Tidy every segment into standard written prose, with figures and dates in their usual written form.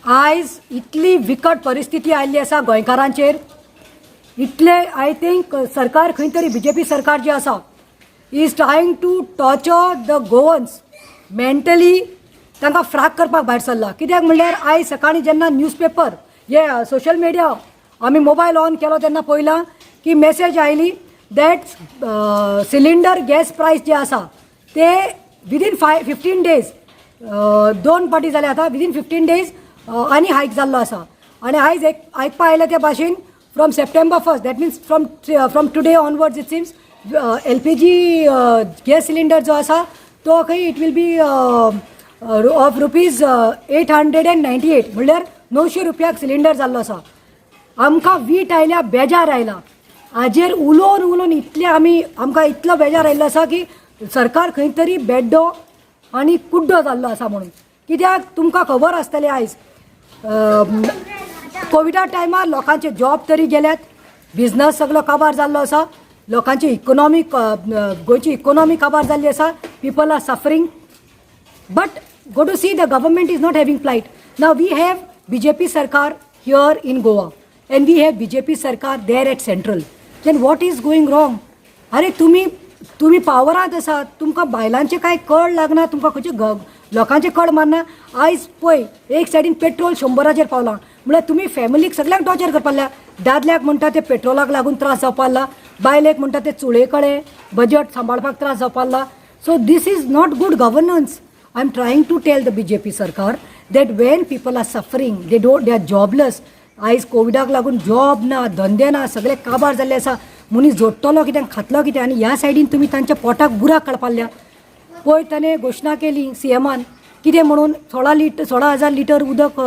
आयज इतली विकट परिस्थिती आयिल्ली आसा गोंयकारांचेर. इतले आय थिंक सरकार खंय तरी बीजेपी सरकार जी आसा is trying to torture the Goans mentally. तांकां फ्राक करपाक भायर सरला. कित्याक म्हणल्यार आयज सकाळीं जेन्ना न्यूजपेपर हे सोशल मिडिया आमी मोबायल ऑन केलो तेन्ना पळयलां की message oily that cylinder gas प्रायस जे आसा ते विदीन 15 डेज दोन पाटी जाले आतां विदीन 15 डेज आनी हायक जाल्लो आसा. आनी आयज एक आयकपा आयल्या त्या भाशेन from September 1 that means from today onwards it seems LPG gas cylinder जो आसा तो खंय it will be of rupees 898 म्हणल्यार 900 रुपयाक सिलिंडर जाल्लो आसा. आमकां वीट आयल्या बेजार आयला. हाजेर उलोवन उलोवन इतले आमकां इतलो बेजार आयिल्लो आसा की सरकार खंय तरी बेड्डो आनी कुड्डो जाल्लो आसा म्हणून. कित्याक तुमकां खबर आसतलें आयज कोविडा टायमार लोकांचे जॉब तरी गेल्यात, बिझनस सगळो काबार जाल्लो आसा, लोकांची इकॉनॉमिक गोंयची इकॉनॉमी काबार जाल्ली आसा. People are suffering. But go to see the government is not having plight. Now we have BJP Sarkar here in Goa and we have BJP Sarkar there at Central. Then what is going wrong? अरे तुम्ही पावरात आसात, तुमकां बायलांचे काय कळ लागना, तुमकां खंयचे लोकांचे कळ मारना. आयज पळय एक सायडीन पेट्रोल 100राचेर पावलां म्हळ्यार तुमी फॅमिलीक सगळ्यांक टॉर्चर करपाल्या. दादल्याक म्हणटा ते पेट्रोलाक लागून त्रास जावपाला, बायलेक म्हणटा ते चुळे कळे बजट सांबाळपाक त्रास जावपाला. So this is not good governance. I am trying to tell the BJP Sarkar that when people are suffering, they are jobless. आयज कोविडाक लागून जॉब ना, धंदे ना, सगळे काबार जाल्ले आसा. मनीस जोडटलो कित्याक खातलो कित्याक. आनी ह्या सायडीन तुमी तांच्या पोटाक बुराक काडपाल्या. पळय ताणें घोशणा केली सीएमान कितें म्हणून 16,000 लिटर उदक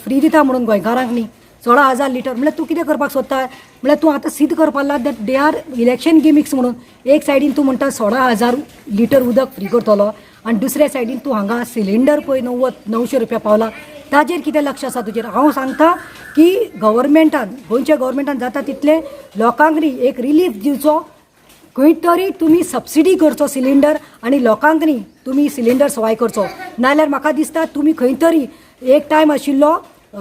फ्री दिता म्हणून गोंयकारांक न्ही. 16,000 लिटर म्हळ्यार तूं कितें करपाक सोदता म्हळ्यार तूं आतां सिद्ध करपाक that they are election gimmicks म्हणून. एक सायडीन तूं म्हणटा 16,000 लिटर उदक फ्री करतलो आनी दुसऱ्या सायडीन तूं हांगा सिलिंडर पळय 900 रुपया पावला. ताजेर कितें लक्ष आसा तुजेर? हांव सांगता की गोवोरमेंटान गोंयच्या गोवोरमेंटान जाता तितले लोकांक न्ही एक रिलीफ दिवचो. खंय तरी तुमी सबसिडी करचो सिलिंडर आनी लोकांक न्ही तुमी सिलिंडर सवाय करचो. नाल्यार म्हाका दिसता तुमी खंय तरी एक टायम आशिल्लो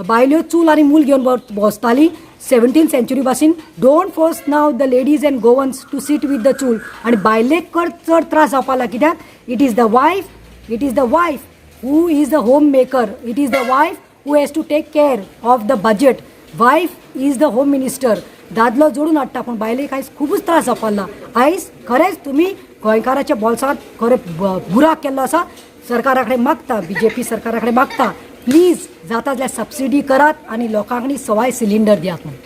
बायल्यो चूल आनी मूल घेवन बसताली 17th century पासून. Don't force now the ladies and Goans to sit with the चूल. आनी बायलेक चड त्रास जावपाला. कित्याक it is the wife who is the home maker. It is the wife who has to take care of the budget. Wife is the home minister. दादलो जोडून हाडटा पूण बायलेक आयज खूबच त्रास जावपाला. आयज खरेंच तुमी गोंयकाराच्या बोल्सांत खरें बुराक केल्लो आसा. सरकारा कडेन मागता, BJP सरकारा कडेन मागता प्लीज जाता जाल्यार सबसिडी करात आनी लोकांक सवाय सिलिंडर दियात म्हणून.